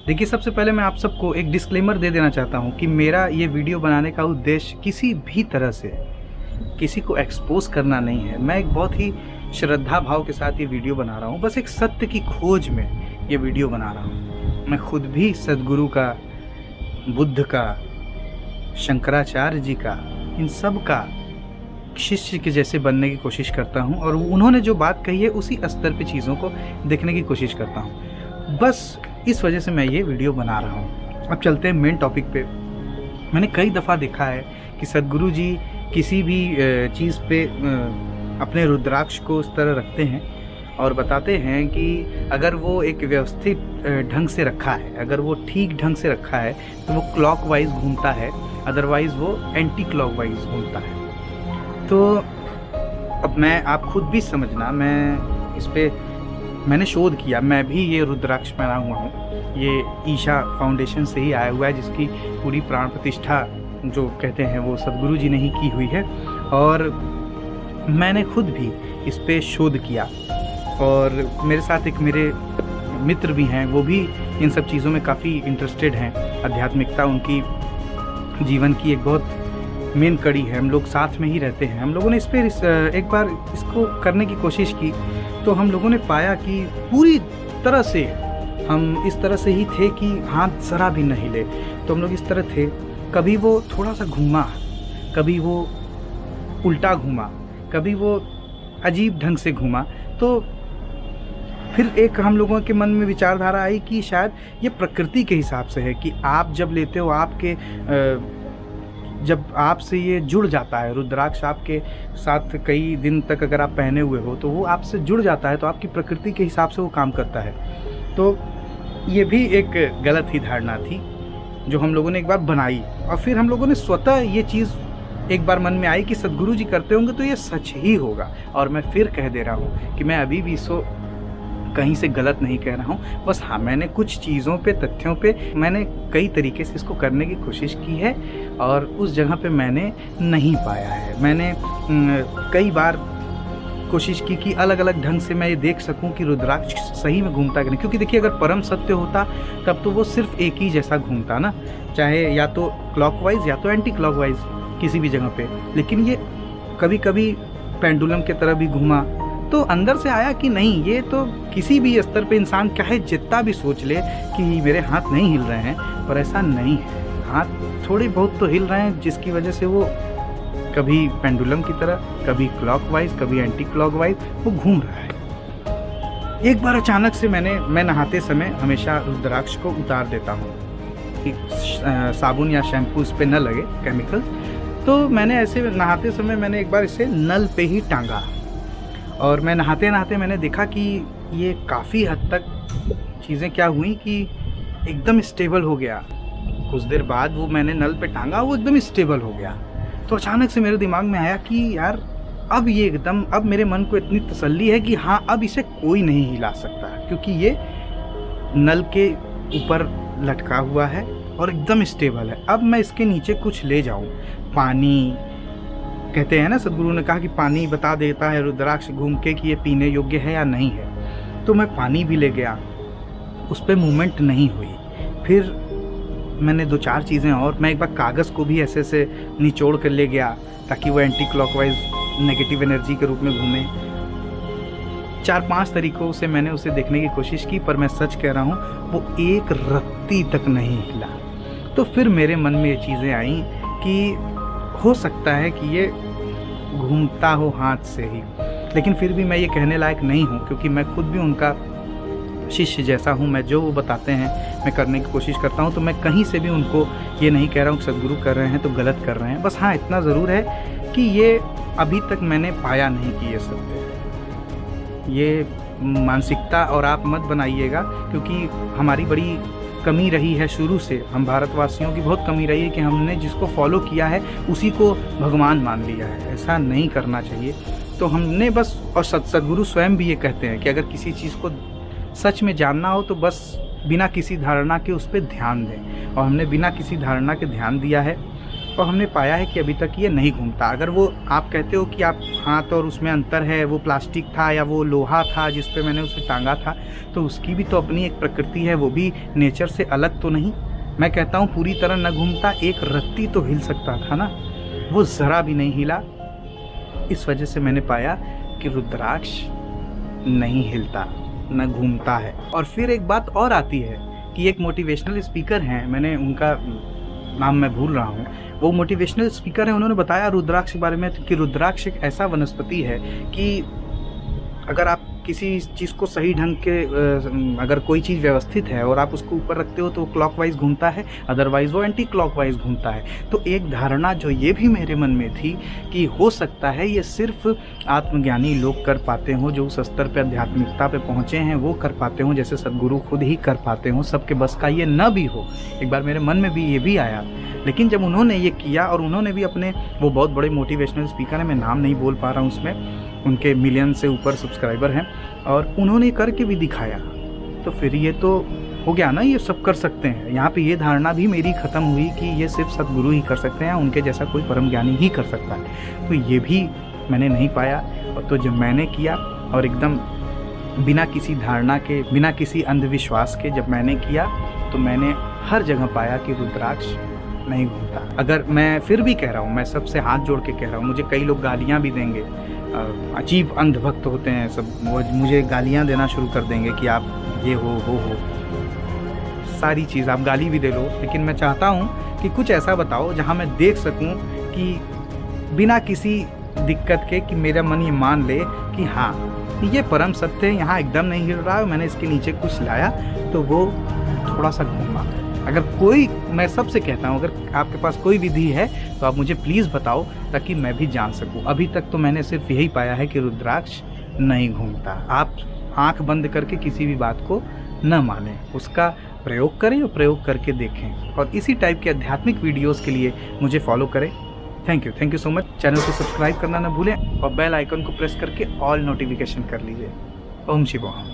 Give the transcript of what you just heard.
देखिए, सबसे पहले मैं आप सबको एक डिस्क्लेमर दे देना चाहता हूँ कि मेरा ये वीडियो बनाने का उद्देश्य किसी भी तरह से किसी को एक्सपोज करना नहीं है। मैं एक बहुत ही श्रद्धा भाव के साथ ये वीडियो बना रहा हूँ, बस एक सत्य की खोज में ये वीडियो बना रहा हूँ। मैं खुद भी सद्गुरु का, बुद्ध का, शंकराचार्य जी का, इन सब का शिष्य के जैसे बनने की कोशिश करता हूँ और उन्होंने जो बात कही है उसी स्तर पे चीज़ों को देखने की कोशिश करता हूँ। बस इस वजह से मैं ये वीडियो बना रहा हूँ। अब चलते हैं मेन टॉपिक पे। मैंने कई दफ़ा देखा है कि सद्गुरु जी किसी भी चीज़ पे अपने रुद्राक्ष को उस तरह रखते हैं और बताते हैं कि अगर वो एक व्यवस्थित ढंग से रखा है, अगर वो ठीक ढंग से रखा है तो वो क्लॉकवाइज घूमता है, अदरवाइज़ वो एंटी क्लॉकवाइज घूमता है। तो अब आप खुद भी समझना, मैं इस पे मैंने शोध किया। मैं भी ये रुद्राक्ष पहना हुआ हूँ, ये ईशा फाउंडेशन से ही आया हुआ है, जिसकी पूरी प्राण प्रतिष्ठा जो कहते हैं वो सद्गुरु जी ने ही की हुई है। और मैंने खुद भी इस पे शोध किया और मेरे साथ एक मेरे मित्र भी हैं, वो भी इन सब चीज़ों में काफ़ी इंटरेस्टेड हैं। आध्यात्मिकता उनकी जीवन की एक बहुत मेन कड़ी है। हम लोग साथ में ही रहते हैं। हम लोगों ने इस पर एक बार इसको करने की कोशिश की तो हम लोगों ने पाया कि पूरी तरह से हम इस तरह से ही थे कि हाथ ज़रा भी नहीं हिले। तो हम लोग इस तरह थे, कभी वो थोड़ा सा घूमा, कभी वो उल्टा घूमा, कभी वो अजीब ढंग से घूमा। तो फिर एक हम लोगों के मन में विचारधारा आई कि शायद ये प्रकृति के हिसाब से है कि आप जब लेते हो, आपके जब आपसे ये जुड़ जाता है, रुद्राक्ष आपके साथ कई दिन तक अगर आप पहने हुए हो तो वो आपसे जुड़ जाता है, तो आपकी प्रकृति के हिसाब से वो काम करता है। तो ये भी एक गलत ही धारणा थी जो हम लोगों ने एक बार बनाई और फिर हम लोगों ने स्वतः ये चीज़ एक बार मन में आई कि सद्गुरु जी करते होंगे तो ये सच ही होगा। और मैं फिर कह दे रहा हूँ कि मैं अभी भी इसको कहीं से गलत नहीं कह रहा हूँ, बस हाँ, मैंने कुछ चीज़ों पे, तथ्यों पे मैंने कई तरीके से इसको करने की कोशिश की है और उस जगह पे मैंने नहीं पाया है। मैंने कई बार कोशिश की कि अलग अलग ढंग से मैं ये देख सकूं कि रुद्राक्ष सही में घूमता कि नहीं। क्योंकि देखिए, अगर परम सत्य होता तब तो वो सिर्फ एक ही जैसा घूमता ना, चाहे या तो क्लॉकवाइज या तो एंटी क्लॉकवाइज किसी भी जगह पे। लेकिन ये कभी कभी पेंडुलम की तरह भी घूमा। तो अंदर से आया कि नहीं, ये तो किसी भी स्तर पे इंसान चाहे जितना भी सोच ले कि मेरे हाथ नहीं हिल रहे हैं, पर ऐसा नहीं है। हाथ थोड़े बहुत तो हिल रहे हैं, जिसकी वजह से वो कभी पेंडुलम की तरह, कभी क्लॉकवाइज, कभी एंटी क्लॉकवाइज वो घूम रहा है। एक बार अचानक से मैं नहाते समय हमेशा रुद्राक्ष को उतार देता हूँ, साबुन या शैम्पू इस पर न लगे केमिकल। तो मैंने ऐसे नहाते समय मैंने एक बार इसे नल पे ही टांगा और मैं नहाते नहाते मैंने देखा कि ये काफ़ी हद तक चीज़ें क्या हुई कि एकदम स्टेबल हो गया। कुछ देर बाद वो मैंने नल पे टांगा, वो एकदम स्टेबल हो गया। तो अचानक से मेरे दिमाग में आया कि यार अब ये एकदम, अब मेरे मन को इतनी तसल्ली है कि हाँ, अब इसे कोई नहीं हिला सकता, क्योंकि ये नल के ऊपर लटका हुआ है और एकदम स्टेबल है। अब मैं इसके नीचे कुछ ले जाऊँ, पानी, कहते हैं ना, सद्गुरु ने कहा कि पानी बता देता है रुद्राक्ष घूम के कि ये पीने योग्य है या नहीं है। तो मैं पानी भी ले गया, उस पर मूवमेंट नहीं हुई। फिर मैंने 2-4 चीज़ें और, मैं एक बार कागज़ को भी ऐसे से निचोड़ कर ले गया ताकि वो एंटी क्लॉकवाइज नेगेटिव एनर्जी के रूप में घूमे। 4-5 तरीक़ों से मैंने उसे देखने की कोशिश की, पर मैं सच कह रहा हूँ वो एक रत्ती तक नहीं हिला। तो फिर मेरे मन में ये चीज़ें आई कि हो सकता है कि ये घूमता हो हाथ से ही, लेकिन फिर भी मैं ये कहने लायक नहीं हूँ, क्योंकि मैं खुद भी उनका शिष्य जैसा हूँ। मैं जो वो बताते हैं मैं करने की कोशिश करता हूँ। तो मैं कहीं से भी उनको ये नहीं कह रहा हूँ कि सद्गुरु कर रहे हैं तो गलत कर रहे हैं। बस हाँ, इतना ज़रूर है कि ये अभी तक मैंने पाया नहीं कि ये सत्य, ये मानसिकता और आप मत बनाइएगा, क्योंकि हमारी बड़ी कमी रही है शुरू से। हम भारतवासियों की बहुत कमी रही है कि हमने जिसको फॉलो किया है उसी को भगवान मान लिया है। ऐसा नहीं करना चाहिए। तो हमने बस, और सद्गुरु स्वयं भी ये कहते हैं कि अगर किसी चीज़ को सच में जानना हो तो बस बिना किसी धारणा के उस पर ध्यान दें। और हमने बिना किसी धारणा के ध्यान दिया है और हमने पाया है कि अभी तक ये नहीं घूमता। अगर वो आप कहते हो कि आप हाथ और उसमें अंतर है, वो प्लास्टिक था या वो लोहा था जिस पे मैंने उसे टांगा था, तो उसकी भी तो अपनी एक प्रकृति है, वो भी नेचर से अलग तो नहीं। मैं कहता हूँ पूरी तरह न घूमता, एक रत्ती तो हिल सकता था ना, वो ज़रा भी नहीं हिला। इस वजह से मैंने पाया कि रुद्राक्ष नहीं हिलता, न घूमता है। और फिर एक बात और आती है कि एक मोटिवेशनल स्पीकर हैं, मैंने उनका नाम मैं भूल रहा हूँ, वो मोटिवेशनल स्पीकर है, उन्होंने बताया रुद्राक्ष के बारे में कि रुद्राक्ष एक ऐसा वनस्पति है कि अगर आप किसी चीज़ को सही ढंग के अगर कोई चीज़ व्यवस्थित है और आप उसको ऊपर रखते हो तो वो क्लॉकवाइज घूमता है, अदरवाइज़ वो एंटी क्लॉकवाइज घूमता है। तो एक धारणा जो ये भी मेरे मन में थी कि हो सकता है ये सिर्फ आत्मज्ञानी लोग कर पाते हों, जो उस स्तर पे आध्यात्मिकता पे पहुँचे हैं वो कर पाते हों, जैसे सदगुरु खुद ही कर पाते हों, सबके बस का ये न भी हो। एक बार मेरे मन में भी ये भी आया, लेकिन जब उन्होंने ये किया और उन्होंने भी अपने, वो बहुत बड़े मोटिवेशनल स्पीकर हैं, मैं नाम नहीं बोल पा रहा हूँ उसमें, उनके मिलियन से ऊपर सब्सक्राइबर हैं, और उन्होंने करके भी दिखाया, तो फिर ये तो हो गया ना, ये सब कर सकते हैं। यहाँ पे ये धारणा भी मेरी ख़त्म हुई कि ये सिर्फ सदगुरु ही कर सकते हैं, उनके जैसा कोई परम ज्ञानी ही कर सकता है। तो ये भी मैंने नहीं पाया। और तो जब मैंने किया और एकदम बिना किसी धारणा के, बिना किसी अंधविश्वास के जब मैंने किया, तो मैंने हर जगह पाया कि रुद्राक्ष नहीं घूमता। अगर मैं फिर भी कह रहा हूँ, मैं सबसे हाथ जोड़ के कह रहा हूँ, मुझे कई लोग गालियाँ भी देंगे, अजीब अंधभक्त होते हैं सब, वो मुझे गालियाँ देना शुरू कर देंगे कि आप ये हो वो हो, सारी चीज़ आप गाली भी दे लो, लेकिन मैं चाहता हूँ कि कुछ ऐसा बताओ जहाँ मैं देख सकूँ कि बिना किसी दिक्कत के, कि मेरा मन ये मान ले कि हाँ ये परम सत्य है, यहाँ एकदम नहीं हिल रहा है, मैंने इसके नीचे कुछ लाया तो वो थोड़ा सा घूमा। अगर कोई, मैं सबसे कहता हूँ, अगर आपके पास कोई विधि है तो आप मुझे प्लीज़ बताओ ताकि मैं भी जान सकूँ। अभी तक तो मैंने सिर्फ यही पाया है कि रुद्राक्ष नहीं घूमता। आप आंख बंद करके किसी भी बात को न मानें, उसका प्रयोग करें और प्रयोग करके देखें। और इसी टाइप के आध्यात्मिक वीडियोज़ के लिए मुझे फॉलो करें। Thank you so much. Channel को सब्सक्राइब करना ना भूलें और बेल आइकन को प्रेस करके ऑल नोटिफिकेशन कर लीजिए। ओम शिवोहम।